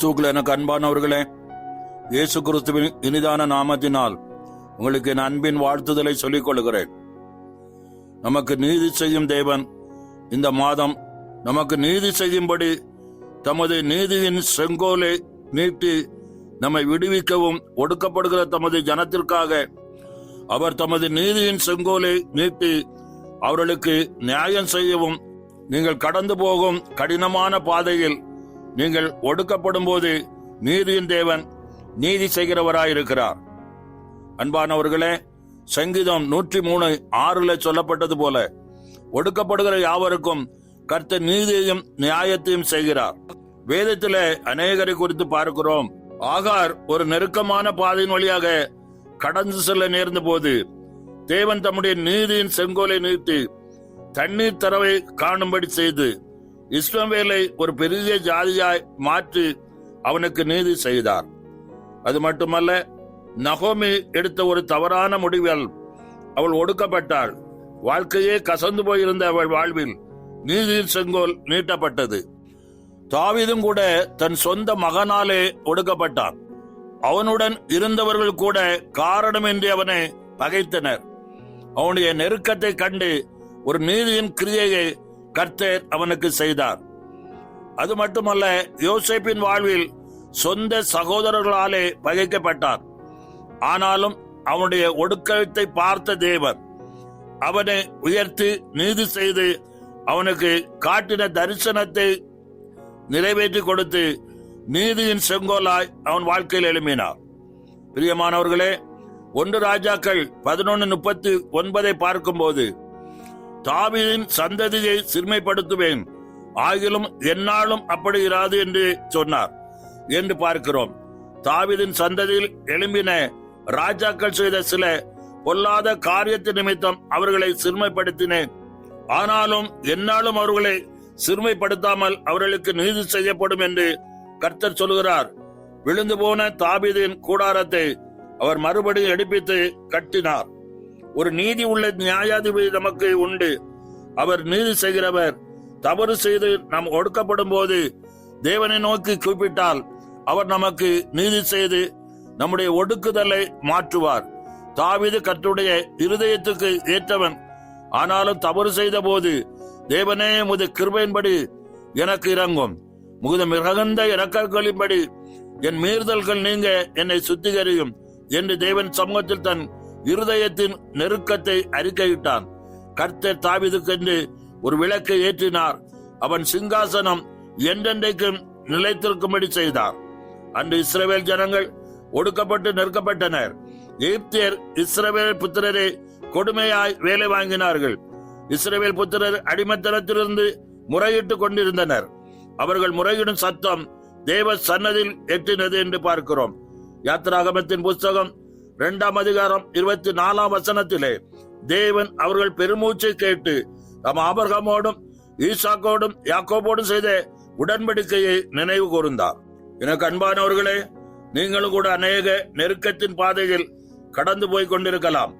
கிறிஸ்துவுக்குள் எனக்கு அன்பானவர்களே, இயேசு கிறிஸ்துவின் இனிதான நாமத்தினால் உங்களுக்கு என் அன்பின் வாழ்த்துதலை சொல்லிக் கொள்கிறேன். நமக்கு நீதி செய்யும் தேவன் இந்த மாதம் நமக்கு நீதி செய்யும்படி தமது நீதியின் செங்கோலை நீட்டி நம்மை விடுவிக்கவும், ஒடுக்கப்படுகிற தமது ஜனத்திற்காக அவர் தமது நீதியின் செங்கோலை நீட்டி அவர்களுக்கு நியாயம் செய்யவும், நீங்கள் கடந்து போகும் கடினமான பாதையில் நீங்கள் ஒடுக்கப்படும் போது நீதியின் தேவன் நீதி செய்கிறவராயிருக்கிறார். அன்பானவர்களே, சங்கீதம் 103:6 சொல்லப்பட்டது போல ஒடுக்கப்படுகிற யாவருக்கும் கர்த்தர் நீதியையும் நியாயத்தையும் செய்கிறார். வேதத்திலே அநேகரை குறித்து பார்க்கிறோம். ஆகார் ஒரு நெருக்கமான பாதையின் வழியாக கடந்து செல்ல நேர்ந்த போது தேவன் தம்முடைய நீதியின் செங்கோலை நீட்டி தண்ணீர் தரவை காணும்படி செய்து இஸ்ரவேலை ஒரு பெரிய ஜாதியாய் மாற்றி அவனுக்கு நீதி செய்தார். அது மட்டுமல்ல, நகோமி எடுத்த ஒரு தவறான முடிவால் அவள் ஒடுக்கப்பட்டாள். வாழ்க்கையே கசந்து போயிருந்த அவள் வாழ்வில் நீதியின் செங்கோல் நீட்டப்பட்டது. தாவீதும் கூட தன் சொந்த மகனாலே ஒடுக்கப்பட்டான். அவனுடன் இருந்தவர்கள் கூட காரணமின்றி அவனை பகைத்தனர். அவனுடைய நெருக்கத்தை கண்டு ஒரு நீதியின் கிரியையை கர்த்தர் அவனுக்கு செய்தார். அது மட்டுமல்ல, யோசேப்பின் வாழ்வில் சொந்த சகோதரர்களாலே பகைக்கப்பட்டான். ஆனாலும் அவனுடைய ஒடுக்கத்தை பார்த்த தேவன் அவனை உயர்த்தி நீதி செய்து அவனுக்கு காட்டின தரிசனத்தை நிறைவேற்றி கொடுத்து நீதியின் செங்கோலாய் அவன் வாழ்க்கையில் எழுப்பினார். பிரியமானவர்களே, 1 ராஜாக்கள் 11:39 பார்க்கும்போது, தாவீதின் சந்ததியை சிறுமைப்படுத்துவேன், ஆகிலும் என்னாலும் அப்படி இராது என்று சொன்னார் என்று பார்க்கிறோம். தாவீதின் சந்ததியில் எழும்பின ராஜாக்கள் செய்த சில பொல்லாத காரியத்தின் நிமித்தம் அவர்களை சிறுமைப்படுத்தினேன், ஆனாலும் என்னாலும் அவர்களை சிறுமைப்படுத்தாமல் அவர்களுக்கு நீதி செய்யப்படும் என்று கர்த்தர் சொல்கிறார். விழுந்து போன தாவீதின் கூடாரத்தை அவர் மறுபடியும் எடுப்பித்து கட்டினார். ஒரு நீதி உள்ள நியாயாதிபதி நமக்கு உண்டு. அவர் நீதி செய்கிறவர். தவறு செய்து நாம் ஒடுக்கப்படும் போது தேவனை நோக்கி கூப்பிட்டால் அவர் நமக்கு நீதி செய்து நம்முடைய ஒடுக்குதலை மாற்றுவார். தாவீது கர்த்தருடைய இருதயத்துக்கு ஏற்றவன். ஆனாலும் தவறு செய்த போது, தேவனே உமது கிருபையின்படி எனக்கு இரங்கும், முகுத மிகுந்த இரக்கங்களின்படி என் மீறுதல்கள் நீங்க என்னை சுத்திகரியும் என்று தேவன் சமூகத்தில் தன் இருதயத்தின் நெருக்கத்தை அறிக்கையிட்டான். கர்த்தர் தாவீதுக்கென்று ஒரு விளக்கை ஏற்றினார். அவன் சிங்காசனம் என்றென்றைக்கும் நிலைத்திருக்கும்படி செய்தார். அன்று இஸ்ரவேல் ஜனங்கள் ஒடுக்கப்பட்டு நெருக்கப்பட்டனர். எகிப்தியர் இஸ்ரவேல் புத்திரரை கொடுமையாய் வேலை வாங்கினார்கள். இஸ்ரவேல் புத்திரர் அடிமைத்தனத்திலிருந்து முறையிட்டுக் கொண்டிருந்தனர். அவர்கள் முறையிடும் சத்தம் தேவ சன்னதியில் எட்டினது என்று பார்க்கிறோம். யாத்திராகமத்தின் புஸ்தகம் 2ஆம் அதிகாரம் 24ஆம் வசனத்திலே தேவன் அவர்கள் பெருமூச்சை கேட்டு தம் ஆபிரகாமோடும் ஈசாக்கோடும் யாக்கோபோடும் செய்த உடன்படிக்கையை நினைவு கூர்ந்தார். எனக்கு அன்பானவர்களே, நீங்களும் கூட அநேக நெருக்கத்தின் பாதையில் கடந்து போய் கொண்டிருக்கலாம்.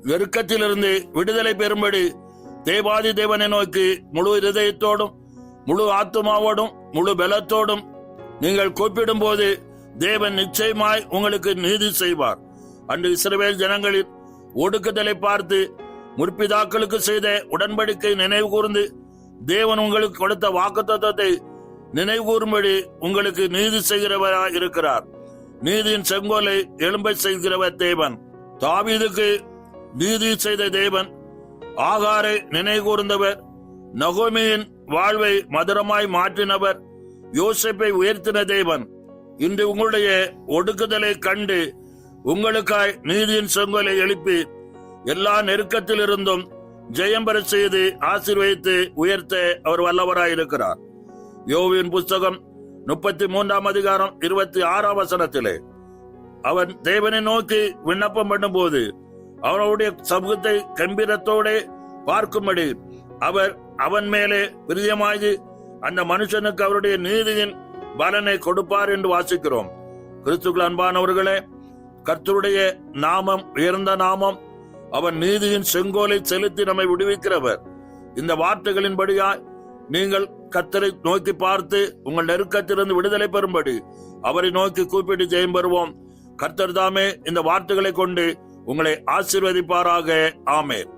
நெருக்கத்திலிருந்து விடுதலை பெறும்படி தேவாதி தேவனை நோக்கி முழு இருதயத்தோடும் முழு ஆத்துமாவோடும் முழு பலத்தோடும் நீங்கள் கூப்பிடும் போது தேவன் நிச்சயமாய் உங்களுக்கு நீதி செய்வார். அன்று இஸ்ரவேல் ஜனங்களின் ஒடுக்குதலை பார்த்து முற்பிதாக்களுக்கு செய்த உடன்படிக்கை நினைவு கூர்ந்து தேவன் உங்களுக்கு கொடுத்த வாக்குத்தத்தத்தை நினைவு கூறும்படி உங்களுக்கு நீதி செய்கிறவராய் இருக்கிறார். நீதியின் செங்கோலை எழும்ப செய்கிறவர் தேவன். தாவீதுக்கு நீதி செய்த தேவன் ஆகாரை நினைவு கூர்ந்தவர். நகோமியின் வாழ்வை மதுரமாய் மாற்றினவர். யோசேப்பை உயர்த்தின தேவன் இன்று உங்களுடைய ஒடுக்குதலை கண்டு உங்களுக்காய் நீதியின் செங்கோலை எழுப்பி எல்லா நெருக்கத்தில் இருந்தும் ஜெயம் பெற செய்து ஆசீர்வதித்து உயர்த்த அவர் வல்லவராயிருக்கிறார். யோவின் புஸ்தகம் 33ஆம் அதிகாரம் 26ஆம் வசனத்திலே அவன் தேவனை நோக்கி விண்ணப்பம் பண்ணும் போது அவனுடைய சமூகத்தை கம்பீரத்தோட பார்க்கும்படி அவர் அவன் மேலே பிரியமாகி அந்த மனுஷனுக்கு அவருடைய நீதியின் பலனை கொடுப்பார் என்று வாசிக்கிறோம். கிறிஸ்துவுக்குள் அன்பானவர்களே, கர்த்தருடைய நாமம் உயர்ந்த நாமம். அவன் நீதியின் செங்கோலை செலுத்தி நம்மை விடுவிக்கிறவர். இந்த வார்த்தைகளின்படியாய் நீங்கள் கர்த்தரை நோக்கி பார்த்து உங்கள் நெருக்கத்திலிருந்து விடுதலை பெறும்படி அவரை நோக்கி கூப்பிட்டு ஜெயம் பெறுவோம். கர்த்தர் தாமே இந்த வார்த்தைகளை கொண்டு உங்களை ஆசீர்வதிப்பாராக. ஆமென்.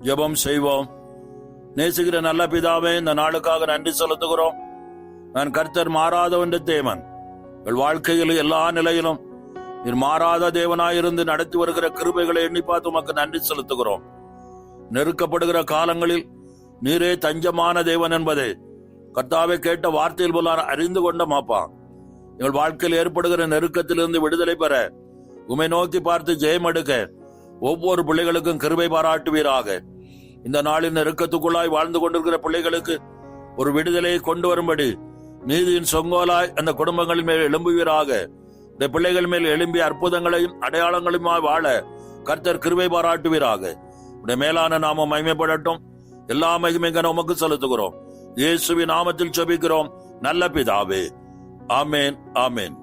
ஜெபம் செய்வோம். நேசிக்கிற நல்ல பிதாவே, இந்த நாளுக்காக நன்றி செலுத்துகிறோம். நான் கர்த்தர் மாறாதவன் தேவன். உங்கள் வாழ்க்கையில் எல்லா நிலையிலும் நீர் மாறாத தேவனாயிருந்து நடத்தி வருகிற கிருபைகளை எண்ணி பார்த்து உமக்கு நன்றி செலுத்துகிறோம். நெருக்கப்படுகிற காலங்களில் நீரே தஞ்சமான தேவன் என்பதை கர்த்தாவே கேட்ட வார்த்தையில் போல அறிந்து கொண்ட மாப்பா. எங்கள் வாழ்க்கையில் ஏற்படுகிற நெருக்கத்திலிருந்து விடுதலை பெற உமை நோக்கி பார்த்து ஜெயம் எடுக்க ஒவ்வொரு பிள்ளைகளுக்கும் கிருபை பாராட்டுவீராக. இந்த நாளின் நெருக்கத்துக்குள்ளாய் வாழ்ந்து கொண்டிருக்கிற பிள்ளைகளுக்கு ஒரு விடுதலையை கொண்டு வரும்படி நீதியின் சொங்கோலாய் அந்த குடும்பங்களின் மேல் எழும்புவீராக. இந்த பிள்ளைகள் மேல் எழும்பிய அற்புதங்களையும் அடையாளங்களுமாய் வாழ கர்த்தர் கிருபை பாராட்டுவீராக. உடைய மேலான நாமம் மகிமைப்படட்டும். எல்லா மகிமைகளும் உமக்கு செலுத்துகிறோம். இயேசுவின் நாமத்தில் ஜெபிக்கிறோம் நல்ல பிதாவே. ஆமென், ஆமென்.